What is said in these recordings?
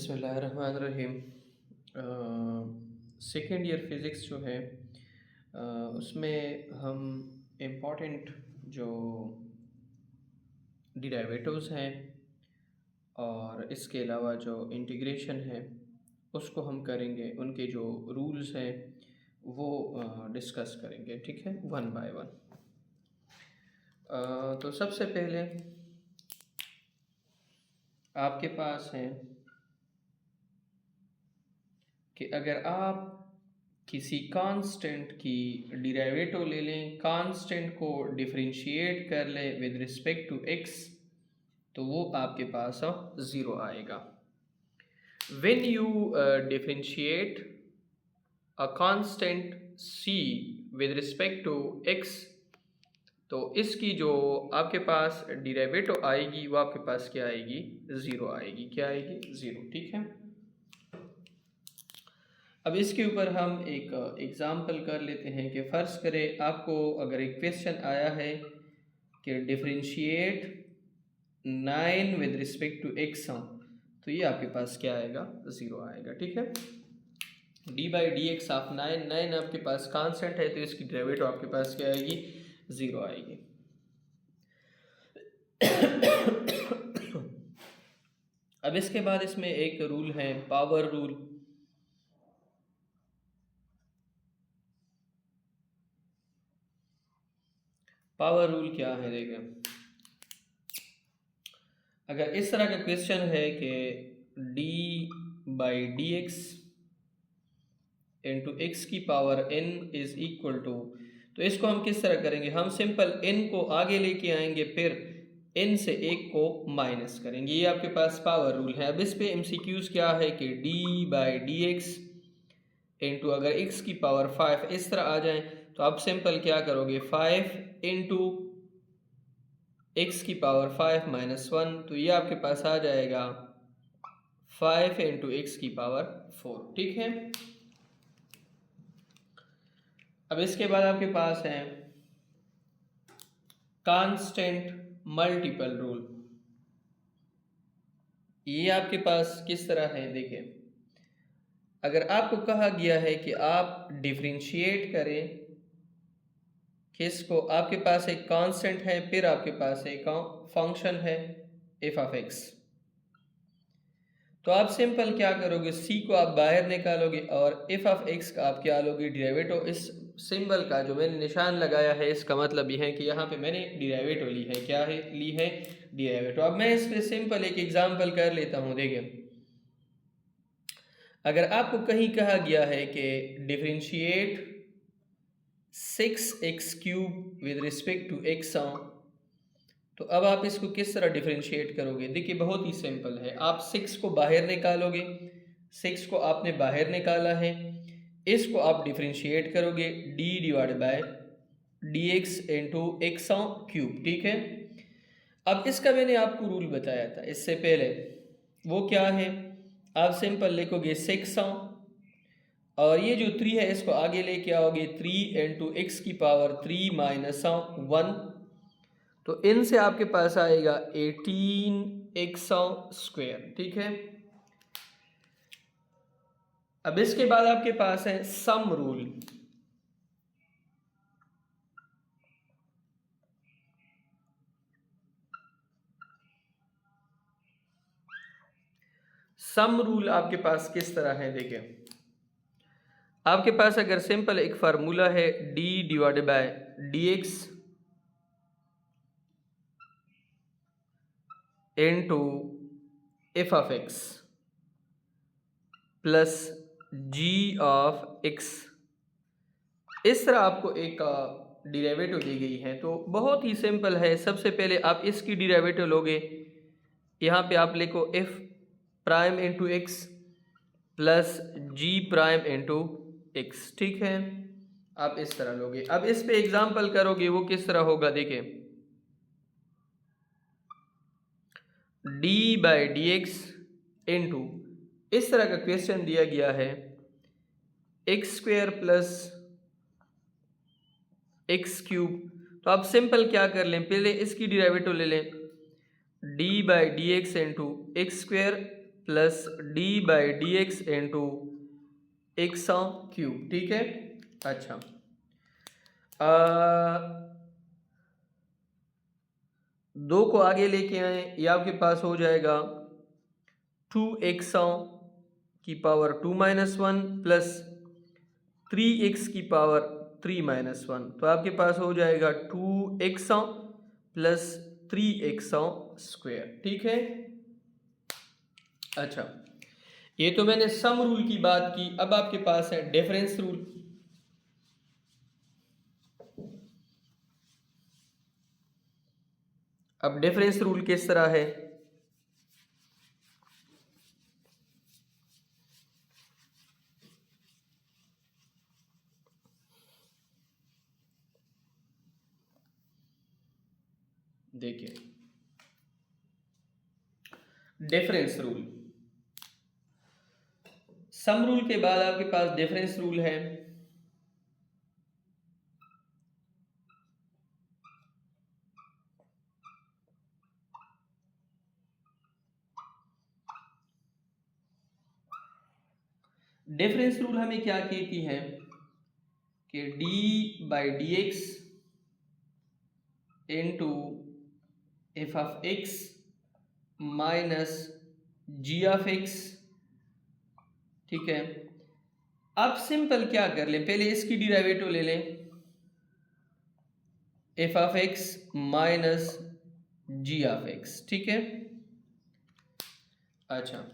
बिस्मिल्लाहिर्रहमानिर्रहीम। Second year physics जो है उसमें हम इम्पोर्टेंट जो डिराइवेटिव्स हैं और इसके अलावा जो इंटीग्रेशन है उसको हम करेंगे, उनके जो रूल्स हैं वो डिस्कस करेंगे, ठीक है, वन बाय वन। तो सबसे पहले आपके पास है कि अगर आप किसी कांस्टेंट की डिराइवेटिव ले लें, कांस्टेंट को डिफरेंशिएट कर लें विद रिस्पेक्ट टू एक्स, तो वो आपके पास ज़ीरो आएगा। When you differentiate a constant c with respect to x, तो इसकी जो आपके पास डिराइवेटिव आएगी वो आपके पास क्या आएगी? ज़ीरो आएगी। क्या आएगी? ज़ीरो, ठीक है। अब इसके ऊपर हम एक एग्ज़ाम्पल कर लेते हैं कि फ़र्ज़ करें आपको अगर एक क्वेश्चन आया है कि differentiate 9 with respect to x, तो ये आपके पास क्या आएगा? ज़ीरो आएगा, ठीक है। D by D x of 9 आपके पास कांस्टेंट है, तो इसकी डेरिवेटिव आपके पास क्या आएगी? ज़ीरो आएगी। अब इसके बाद इसमें एक रूल है, पावर रूल। पावर रूल क्या है? देखें, अगर इस तरह का क्वेश्चन है कि D by D x into X की power n is equal to, तो इसको हम किस तरह करेंगे? हम सिंपल n को आगे लेके आएंगे, फिर n से एक को माइनस करेंगे। ये आपके पास पावर रूल है। अब इस पे MCQs क्या है कि d by D x into अगर x की पावर 5 इस तरह आ जाए, तो आप सिंपल क्या करोगे? 5 इंटू x की पावर 5 माइनस 1, तो ये आपके पास आ जाएगा 5 इंटू एक्स की पावर 4, ठीक है। अब इसके बाद आपके पास है कांस्टेंट मल्टीपल रूल। ये आपके पास किस तरह है? देखिए, अगर आपको कहा गया है कि आप डिफरेंशिएट करें किसको, आपके पास एक कांस्टेंट है, फिर आपके पास एक फंक्शन है एफ ऑफ एक्स, तो आप सिंपल क्या करोगे? c को आप बाहर निकालोगे और एफ ऑफ एक्स का आप क्या लोगे? डिराइवेटिव। इस सिंबल का जो मैंने निशान लगाया है, इसका मतलब यह है कि यहाँ पे मैंने डिराइवेटिव ली है। क्या है? ली है डिराइवेटिव। अब मैं इस पे सिंपल एक एग्जांपल कर लेता हूँ। देखिए, अगर आपको कहीं कहा गया है कि differentiate 6x cube with respect to x, तो अब आप इसको किस तरह डिफरेंशिएट करोगे? देखिए, बहुत ही सिंपल है। आप 6 को बाहर निकालोगे, 6 को आपने बाहर निकाला है, इसको आप डिफरेंशिएट करोगे d divide by d x into x cube, ठीक है। अब इसका मैंने आपको रूल बताया था इससे पहले, वो क्या है? आप सिंपल लिखोगे 6 और ये जो 3 है इसको आगे लेके आओगे 3 इंटू एक्स की पावर 3 माइनस 1, तो इनसे आपके पास आएगा 18x स्क्वायर, ठीक है। अब इसके बाद आपके पास है सम रूल। सम रूल आपके पास किस तरह है? देखिए, आपके पास अगर सिंपल एक फार्मूला है d divided by d x into f of x plus g of x, इस तरह आपको एक डिराइवेटिव दी गई है, तो बहुत ही सिंपल है। सबसे पहले आप इसकी डिराइवेटिव लोगे, यहाँ पे आप लिखो F prime into x plus G prime into X, ठीक है। आप इस तरह लोगे। अब इस पे एग्जाम्पल करोगे, वो किस तरह होगा? देखिए, d by D x into, इस तरह का क्वेश्चन दिया गया है x square plus x cube, तो आप सिंपल क्या कर लें? पहले इसकी डिराइवेटिव ले लें d by D x into X square plus D by D x into x cube. ठीक है। अच्छा, दो को आगे लेके आए, ये आपके पास हो जाएगा 2x की पावर 2 माइनस 1 प्लस 3x की पावर 3 माइनस 1, तो आपके पास हो जाएगा 2x प्लस 3x स्क्वायर। ठीक है। अच्छा, ये तो मैंने सम रूल की बात की। अब आपके पास है डिफरेंस रूल। अब डिफरेंस रूल किस तरह है? देखिए, डिफरेंस रूल, सम रूल के बाद आपके पास डिफरेंस रूल है। डिफरेंस रूल हमें क्या कहती है कि D by D x into f of x minus g of x. ठीक है। अब सिंपल क्या कर लें, पहले इसकी डिराइवेटिव ले लें, f of x minus g of x. ठीक है। अच्छा,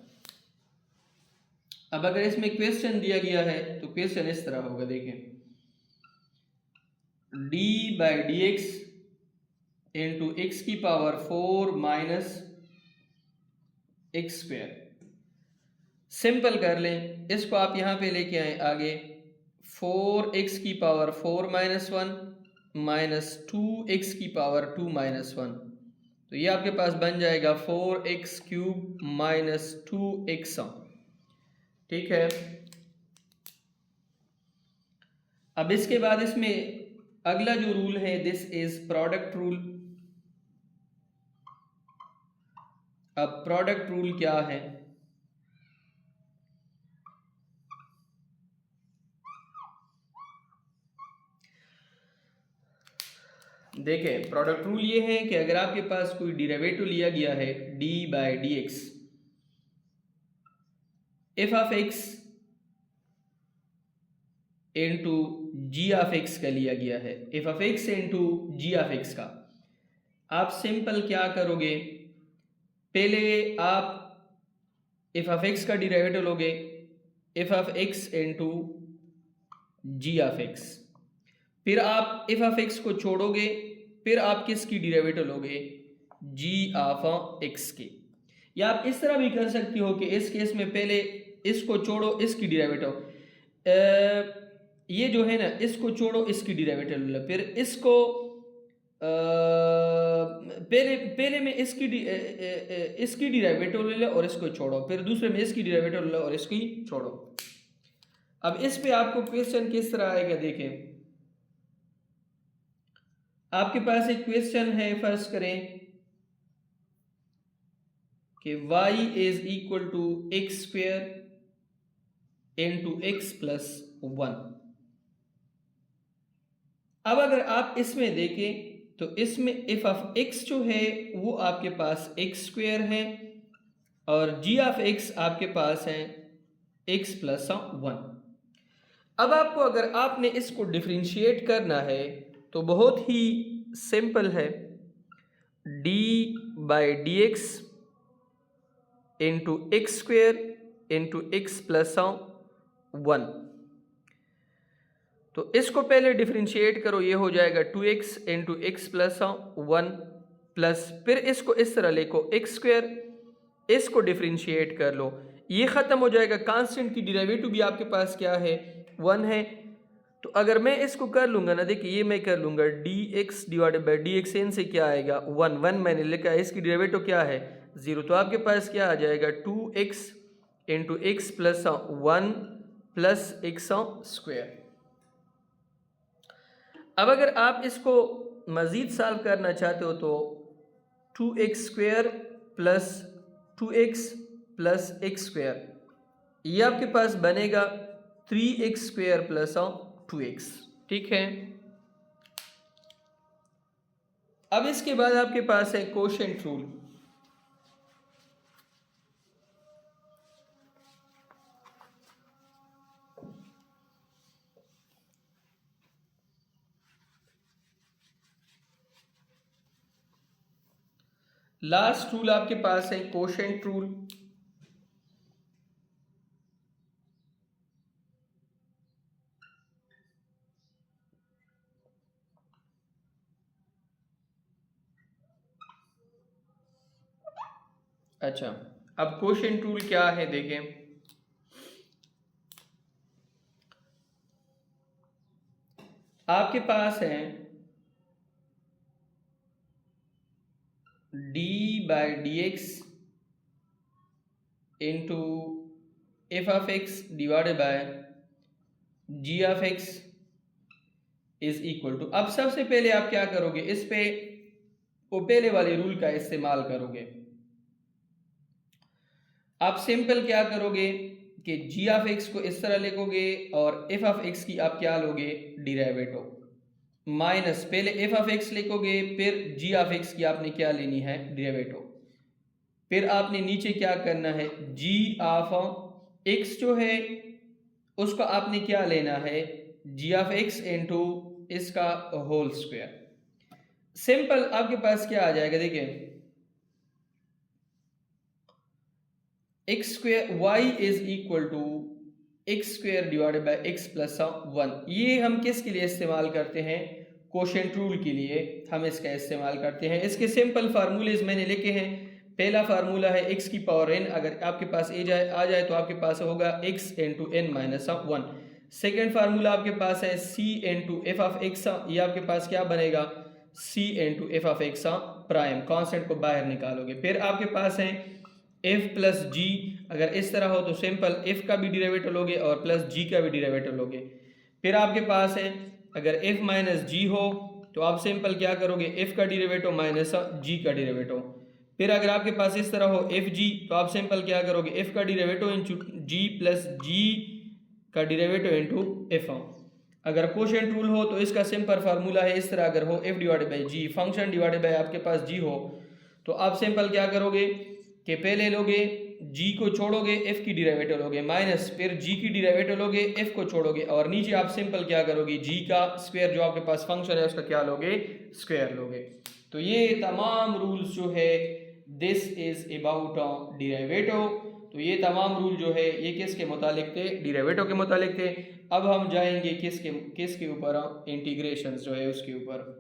अब अगर इसमें क्वेश्चन दिया गया है तो क्वेश्चन इस तरह होगा, देखें, D by D x into X की power 4 minus X square. Simple कर लें, इसको आप यहां पे लेके आए आगे, 4x की पावर 4 माइनस 1 माइनस 2x की पावर 2 माइनस 1, तो ये आपके पास बन जाएगा 4x क्यूब माइनस 2x। ठीक है। अब इसके बाद इसमें अगला जो रूल है, दिस इज प्रोडक्ट रूल। अब प्रोडक्ट रूल क्या है? देखें, प्रोडक्ट रूल ये है कि अगर आपके पास कोई डेरिवेटिव लिया गया है d by D x, f of x into g of x का लिया गया है, f of x into g of x का, आप सिंपल क्या करोगे, पहले आप एफ ऑफ एक्स का डेरिवेटिव लोगे, f of x into g of x, फिर आप एफ ऑफ एक्स को छोड़ोगे, फिर आप किसकी डेरिवेटिव लोगे, जी ऑफ एक्स के। या आप इस तरह भी कर सकती हो कि इस केस में पहले इसको छोड़ो, इसकी डेरिवेटिव, ये जो है ना, इसको छोड़ो, इसकी डेरिवेटिव ले लो, फिर इसको पहले में इसकी डेरिवेटिव ले लो और इसको छोड़ो, फिर दूसरे में इसकी डेरिवेटिव ले लो और इसकी छोड़ो। अब इस पे आपको क्वेश्चन किस तरह आएगा, देखें, आपके पास एक क्वेश्चन है, फर्ज करें कि y is equal to x square into x plus 1। अब अगर आप इसमें देखें तो इसमें एफ ऑफ एक्स जो है वो आपके पास एक्स स्क्वेयर है और जी ऑफ एक्स आपके पास है एक्स प्लस 1। अब आपको, अगर आपने इसको डिफरेंशिएट करना है तो बहुत ही सिंपल है, d by D x into X square into x plus 1, तो इसको पहले डिफरेंशिएट करो, ये हो जाएगा 2x into x plus 1 plus, फिर इसको इस तरह लिखो एक्स स्क्वेयर, इसको डिफरेंशिएट कर लो, ये ख़त्म हो जाएगा। कांस्टेंट की डेरिवेटिव भी आपके पास क्या है, 1 है। तो अगर मैं इसको कर लूँगा ना, देखिए ये मैं कर लूँगा, d x divided by D x n से क्या आएगा, 1, 1 मैंने लिखा है, इसकी डेरिवेटिव क्या है, 0, तो आपके पास क्या आ जाएगा, 2x into x plus 1 plus x square. अब अगर आप इसको मज़ीद सॉल्व करना चाहते हो तो 2x square plus 2x plus x square, ये आपके पास बनेगा 3x स्क्वायर प्लस 2x। ठीक है, अब इसके बाद आपके पास है कोशेंट रूल। लास्ट रूल आपके पास है कोशेंट रूल। अच्छा, अब कोशेंट रूल क्या है देखें। आपके पास है d by D x into f of x divided by g of x is equal to. अब सबसे पहले आप क्या करोगे, इस पे वो पहले वाले रूल का इस्तेमाल करोगे। आप सिंपल क्या करोगे कि जी ऑफ एक्स को इस तरह लिखोगे और एफ ऑफ एक्स की आप क्या लोगे, डिराइवेटिव, माइनस पहले एफ ऑफ एक्स लिखोगे, फिर जी ऑफ एक्स की आपने क्या लेनी है, डेरिवेटिव, फिर आपने नीचे क्या करना है, जी ऑफ एक्स जो है उसका आपने क्या लेना है, जी ऑफ एक्स इंटू इसका होल स्क्वायर। सिंपल आपके पास क्या आ जाएगा, देखिए x square y is equal to x square divided by x plus 1। ये हम किसके लिए इस्तेमाल करते हैं, कोशेंट रूल के लिए हम इसका इस्तेमाल करते हैं। इसके सिंपल फार्मूलेज मैंने लिखे हैं। पहला फार्मूला है x की पावर n, अगर आपके पास आ जाए तो आपके पास होगा x into n minus 1। Second formula आपके पास है c into f of x, ये आपके पास क्या बनेगा, c into f of x prime, constant को बाहर निकालोगे। फिर आपके पास है f प्लस जी, अगर इस तरह हो तो सिंपल f का भी डिरेवेटिव लोगे और प्लस g का भी डिरेवेटिव लोगे। फिर आपके पास है अगर f माइनस जी हो तो आप सिंपल क्या करोगे, f का डिरेवेटिव माइनस g का डिरेवेटिव। फिर अगर आपके पास इस तरह हो एफ जी तो आप सिंपल क्या करोगे, f का डिरेवेटिव इंटू जी प्लस जी का डिरेवेटिव इंटू एफ। अगर कोशेंट रूल हो तो इसका सिंपल फार्मूला है इस तरह, अगर हो f divided by g, function divided by आपके पास g हो तो आप सिंपल क्या करोगे कि पहले लोगे g को छोड़ोगे, f की डिराइवेटिव लोगे, माइनस फिर g की डिराइवेटिव लोगे, f को छोड़ोगे और नीचे आप सिंपल क्या करोगे, g का स्क्वायर जो आपके पास फंक्शन है उसका क्या लोगे, स्क्वायर लोगे। तो ये तमाम रूल्स जो है दिस इज अबाउट डिराइवेटिव। तो ये तमाम रूल जो है ये किसके मुतालिक थे, डिराइवेटिव के मुतालिक थे। अब हम जाएंगे किसके ऊपर, इंटीग्रेशंस जो है उसके ऊपर।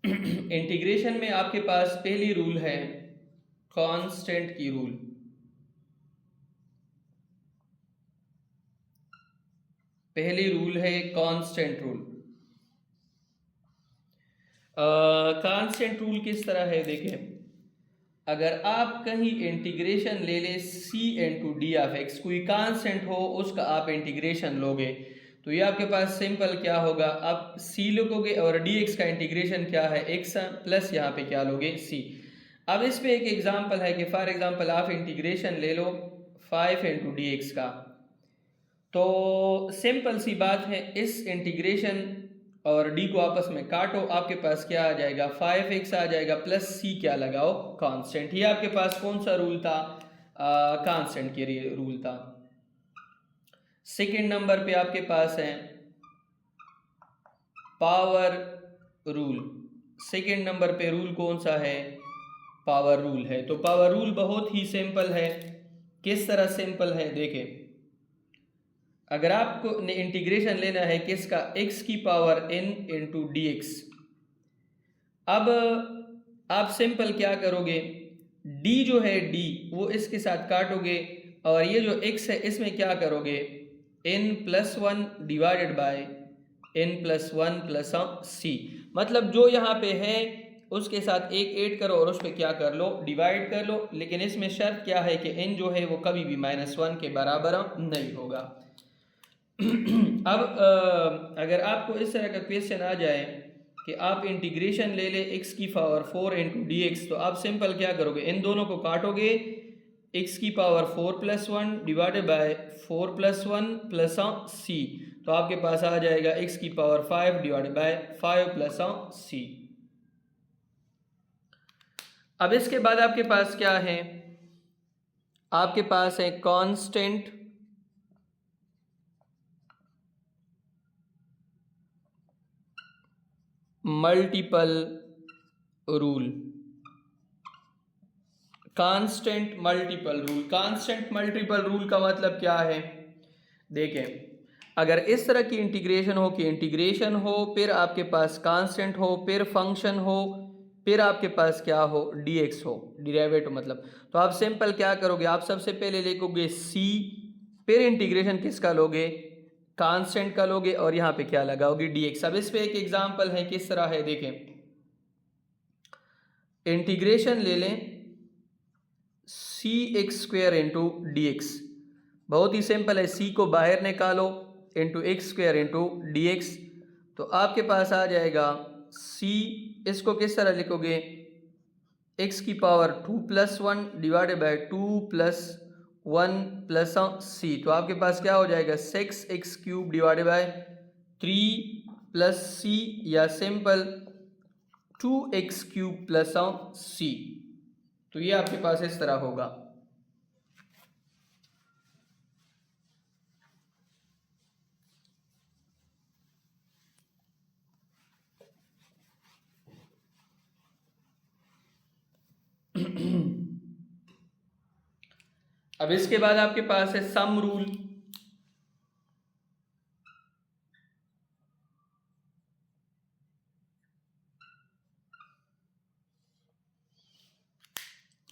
इंटीग्रेशन में आपके पास पहली रूल है कांस्टेंट की रूल। पहली रूल है कांस्टेंट रूल। कांस्टेंट रूल किस तरह है, देखें अगर आप कहीं इंटीग्रेशन ले ले c into D of x, कोई कांस्टेंट हो उसका आप इंटीग्रेशन लोगे तो ये आपके पास सिंपल क्या होगा, आप c लोगे और dx का इंटीग्रेशन क्या है, x प्लस यहाँ पे क्या लोगे, c। अब इस पे एक एग्जांपल है कि फॉर एग्जांपल आप इंटीग्रेशन ले लो 5 इंटू डी एक्स का, तो सिंपल सी बात है इस इंटीग्रेशन और d को आपस में काटो, आपके पास क्या आ जाएगा, 5x आ जाएगा प्लस c क्या लगाओ, कांस्टेंट। ये आपके पास कौन सा रूल था, कांस्टेंट के लिए रूल था। सेकंड नंबर पे आपके पास है पावर रूल। सेकंड नंबर पे रूल कौन सा है? पावर रूल है। तो पावर रूल बहुत ही सिंपल है। किस तरह सिंपल है देखें, अगर आपको इंटीग्रेशन लेना है किसका, x की power n into D x. अब आप सिंपल क्या करोगे, d जो है d वो इसके साथ काटोगे और ये जो x है इसमें क्या करोगे, n plus one divided by n plus one plus c। मतलब जो यहाँ पे है उसके साथ एक ऐड करो और उस पर क्या कर लो, डिवाइड कर लो। लेकिन इसमें शर्त क्या है कि n जो है वो कभी भी -1 के बराबर नहीं होगा। अब अगर आपको इस तरह का क्वेश्चन आ जाए कि आप इंटीग्रेशन ले ले x की पावर 4 इंटू डी एक्स, तो आप सिंपल क्या करोगे, इन दोनों को काटोगे, x की power 4 plus one divided by 4 plus one plus c। तो आपके पास आ जाएगा x की power 5 divided by 5 plus c। अब इसके बाद आपके पास क्या है, आपके पास है constant multiple rule. Constant multiple rule, constant multiple rule का मतलब क्या है, देखें अगर इस तरह की इंटीग्रेशन हो कि इंटीग्रेशन हो फिर आपके पास कांस्टेंट हो फिर फंक्शन हो फिर आपके पास क्या हो, dx हो, डिराइवेटिव मतलब। तो आप सिंपल क्या करोगे, आप सबसे पहले लिखोगे c, फिर इंटीग्रेशन किसका लोगे, कांस्टेंट का लोगे और यहाँ पे क्या लगाओगे, dx। अब इस पे एक एग्जांपल है, किस तरह है देखें, इंटीग्रेशन ले लें C X square into D X. बहुत ही सिंपल है, c को बाहर निकालो into X square into D X. तो आपके पास आ जाएगा c, इसको किस तरह लिखोगे, x की power 2 plus one divided by 2 plus one plus c। तो आपके पास क्या हो जाएगा, 6x cube divided by 3 plus c, या simple 2x cube plus c। तो ये आपके पास इस तरह होगा। अब इसके बाद आपके पास है सम रूल।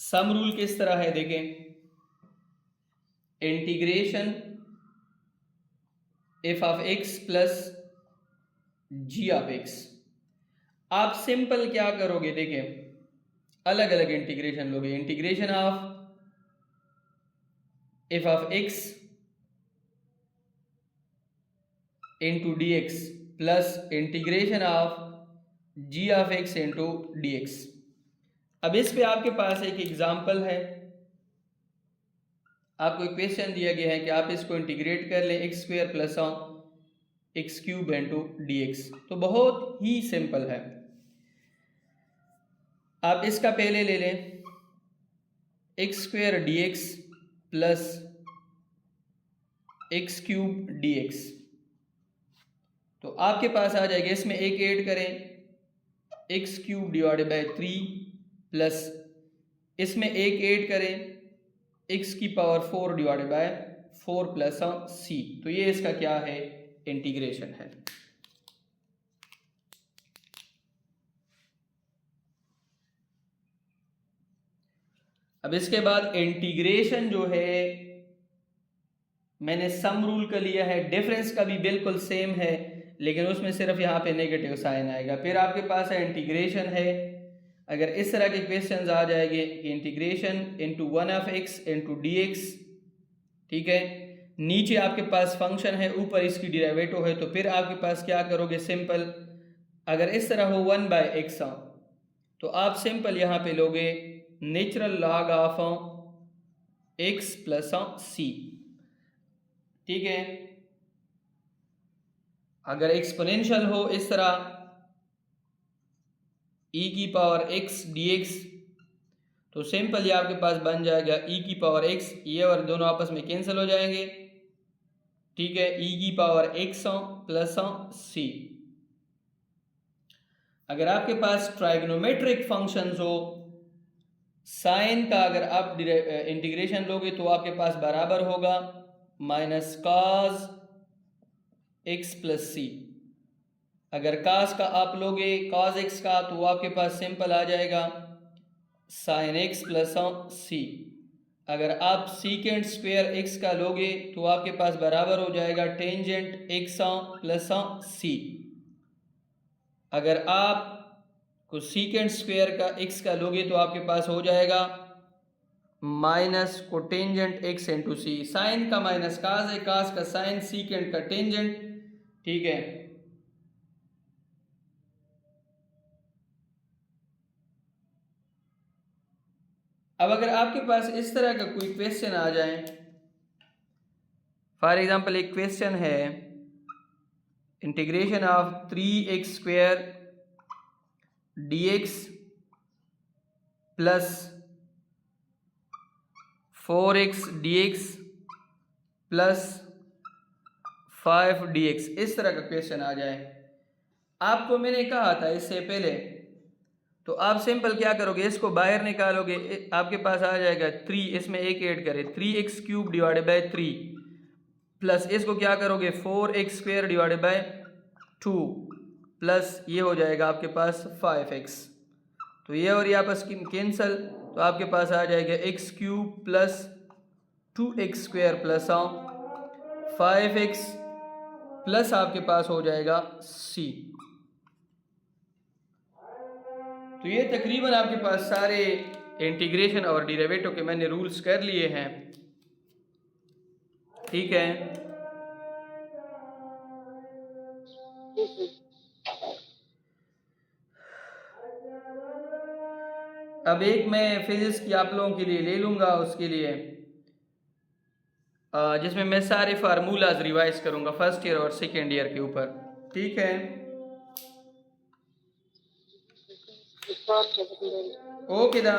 सम रूल किस तरह है देखें, integration f of x plus g of x. आप सिंपल क्या करोगे देखें, अलग अलग इंटीग्रेशन लोगे, integration of f of x into D x plus integration of g of x into D x. अब इस पे आपके पास एक एग्जाम्पल है, आपको एक क्वेश्चन दिया गया है कि आप इसको इंटीग्रेट कर लें x square plus x cube into D X. तो बहुत ही सिंपल है, आप इसका पहले ले लें x square D x plus x cube D X. तो आपके पास आ जाएगा, इसमें एक ऐड करें x cube divided by 3 plus इसमें एक ऐड करें एक्स की power 4 divided by 4 plus c। तो ये इसका क्या है, इंटीग्रेशन है। अब इसके बाद इंटीग्रेशन जो है मैंने सम रूल का लिया है, डिफरेंस का भी बिल्कुल सेम है लेकिन उसमें सिर्फ यहाँ पे नेगेटिव साइन आएगा। फिर आपके पास है इंटीग्रेशन है, अगर इस तरह के क्वेश्चंस आ जाएंगे कि integration into one of x into D x, ठीक है, नीचे आपके पास फंक्शन है ऊपर इसकी डिराइवेटिव है, तो फिर आपके पास क्या करोगे, सिंपल अगर इस तरह हो 1 बाय एक्स तो आप सिंपल यहाँ पे लोगे natural log of x plus C, ठीक है। अगर एक्सपोनेंशियल हो इस तरह e की पावर x dx, तो सिंपल ये आपके पास बन जाएगा e की पावर x, ये और दोनों आपस में कैंसिल हो जाएंगे, ठीक है, e की पावर x प्लस c। अगर आपके पास ट्राइगोनोमेट्रिक फंक्शंस हो, साइन का अगर आप इंटीग्रेशन लोगे तो आपके पास बराबर होगा माइनस कॉस एक्स प्लस सी। अगर कास का आप लोगे कॉस एक्स का तो आपके पास सिंपल आ जाएगा साइन एक्स प्लस सी। अगर आप सीकेंड स्क्वायर एक्स का लोगे तो आपके पास बराबर हो जाएगा टेंजेंट एक्स प्लस सी। अगर आप को सीकेंड स्क्वायर का एक्स का लोगे तो आपके पास हो जाएगा माइनस कोटेंजेंट एक्स इंटू सी। साइन का माइनस कास है, कास का साइन, सीकेंड का टेंजेंट। ठीक है, अब अगर आपके पास इस तरह का कोई क्वेश्चन आ जाए, फॉर एग्जांपल एक क्वेश्चन है integration of 3x square dx plus 4x dx plus 5 dx, इस तरह का क्वेश्चन आ जाए। आपको मैंने कहा था इससे पहले, तो आप सिंपल क्या करोगे, इसको बाहर निकालोगे, आपके पास आ जाएगा 3, इसमें एक ऐड करें 3x cube divided by 3 plus इसको क्या करोगे 4x square divided by 2 plus ये हो जाएगा आपके पास 5x। तो ये और ये आपस की कैंसल, तो आपके पास आ जाएगा x cube plus 2x square plus 5x plus आपके पास हो जाएगा c। तो ये तकरीबन आपके पास सारे इंटीग्रेशन और डेरिवेटिव के मैंने रूल्स कर लिए हैं। ठीक है, अब एक मैं फिजिक्स की आप लोगों के लिए ले लूँगा, उसके लिए जिसमें मैं सारे फार्मूलाज रिवाइज करूँगा फर्स्ट ईयर और सेकेंड ईयर के ऊपर। ठीक है, ओके दा।